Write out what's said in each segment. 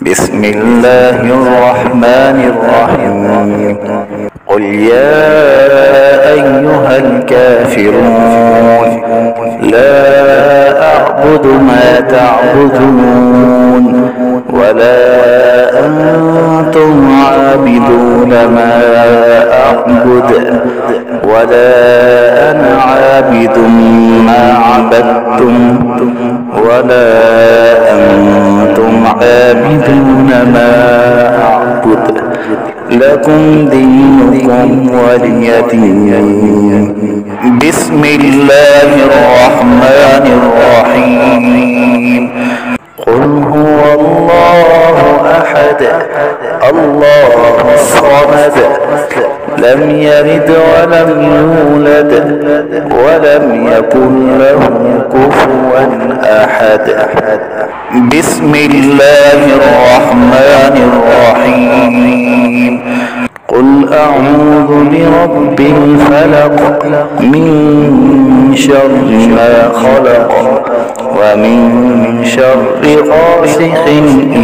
بسم الله الرحمن الرحيم. قل يا أيها الكافرون لا أعبد ما تعبدون ولا أنتم عابدون ما أعبد ولا أنا عابد ما عبدتم ولا أنتم عابدون ما أعبد لكم دينكم ولي دين. بسم الله الرحمن الرحيم. قل هو الله أحد الله الصمد لم يلد ولم يولد ولم يكن له كفوا أحد. بسم الله الرحمن الرحيم. قل أعوذ برب الفلق من شر ما خلق ومن شر غاسق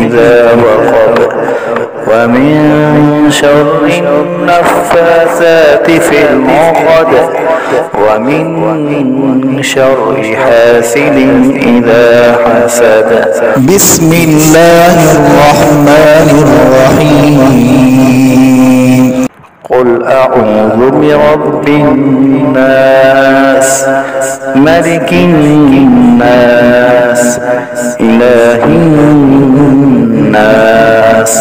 إذا وقب ومن شر النفاثات في العقد ومن شر حاسد إذا حسد. بسم الله الرحمن الرحيم. قل أعوذ برب الناس ملك الناس إله الناس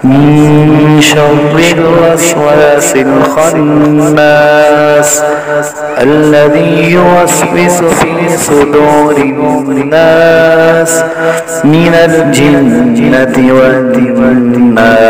من شر الوسواس الخناس الذي يوسوس في صدور الناس من الجنة والناس.